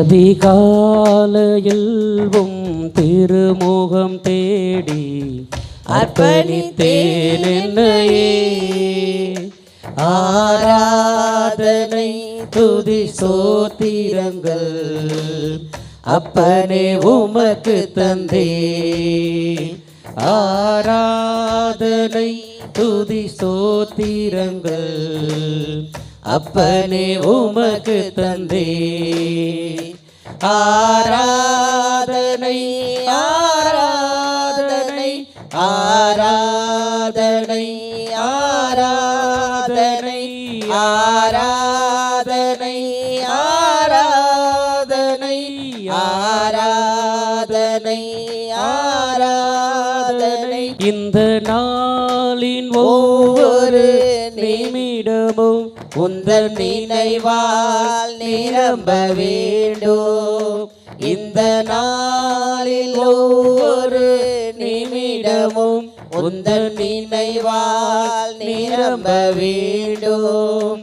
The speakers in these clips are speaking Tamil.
அதிகாலையில் திருமுகம் தேடி அர்ப்பணித்தேன் என்னையே. ஆராதனை துதி சோத்திரங்கள் அப்பனே உமக்கு தந்தே. ஆராதனை துதி சோத்திரங்கள் அப்பனே உமக்கு தந்தே. ஆராதனை ஆராதனை ஆராதனை ஆராதனை ஆராதனை ஆராதனை ஆராதனை ஆராதனை. இந்த நாளின் ஒவ்வொரு நிமிடமும் உந்தன் நினைவால் நிரம்ப வேண்டும். இந்த நாளில் ஒவ்வொரு நிமிடமும் உந்தன் நினைவால் நிரம்ப வேண்டும்.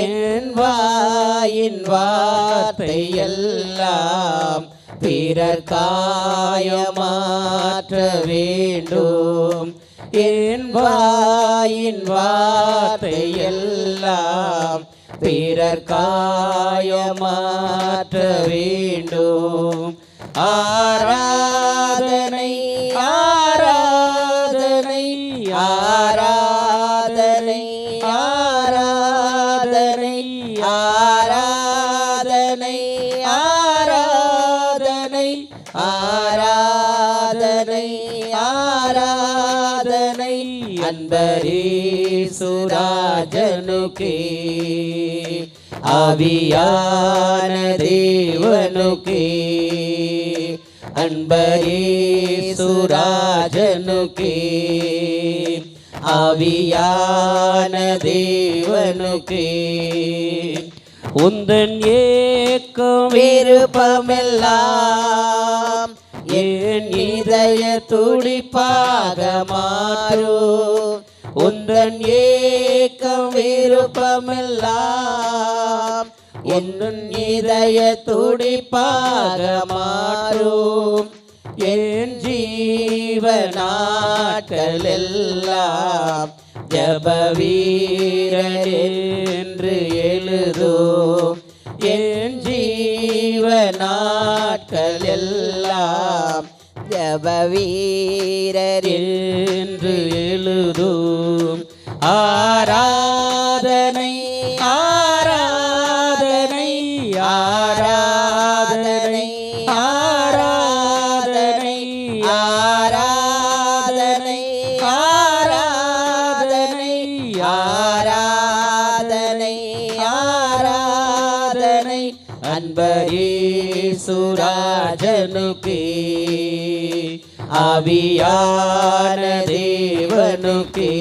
என் வாயின் வார்த்தை எல்லாம் பிறர் காயமாற்ற வேண்டும். என் வாயின் வார்த்தை எல்லாம் பிறர் காயமாற்ற வேண்டும். ஆராதனை ஆராதனை ஆராதனை ஆராதனை ஆராதனை ஆராதனை ஆராதனை ஆராதனை. அன்பரேசுராஜனுக்கே ஆவியான தேவனுக்கே. அன்பரேசுராஜனுக்கே ஆவியான தேவனுக்கே. உந்தன் ஏக்கம் விருப்பமெல்லாம் என் இதய துடிப்பாக மாற்றும். உந்தன் ஏக்கம் விருப்பமெல்லாம் உந்தன் இதய துடிப்பாக மாற்றும். என் ஜீவநாட்கள் எல்லாம் ஜப வீரர் என்று எழுதும். என் ஜீவநாட்கள் எல்லாம் ஜப வீரர் என்று எழுதும். ஆராதனை ஆராதனை ஆராதனை ஆராதனை ஆராதனை ஆராதனை ஆராதனை ஆராதனை. அன்பரேசுராஜனுக்கே ஆவியான தேவனுக்கே.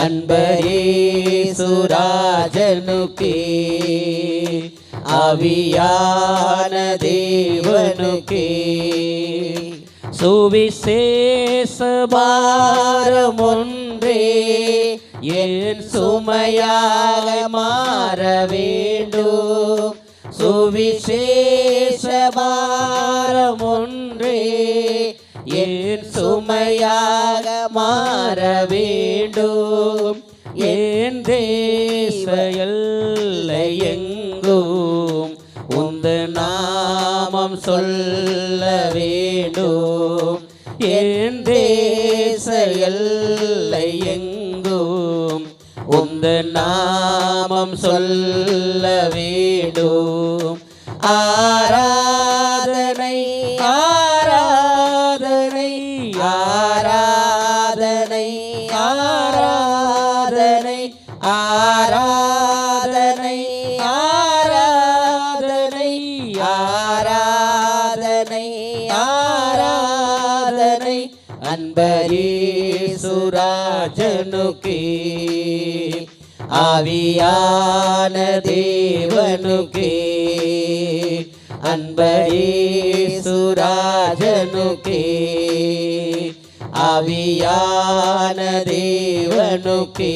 அன்பரேசுராஜனுக்கே ஆவியான தேவனுக்கே. சுவிசேஷ பாரம் ஒன்றே என் சுமையாக மாற வேண்டும். சுவிசேஷ பாரம் ஒன்றே என் சுமையாக மாற வேண்டும். என் தேச எல்லை எங்கும் உந்த நாமம் சொல்ல வேண்டும். என் தேச எல்லை எங்கும் உந்த நாமம் சொல்ல வேண்டும். ஆராதனை ஆராதனை ஆராதனை ஆராதனை ஆராதனை ஆராதனை ஆராதனை ஆராதனை. அன்பரேசுராஜனுக்கே ஆவியான தேவனுக்கே. அன்பரேசுராஜனுக்கே ஆவியான தேவனுக்கே.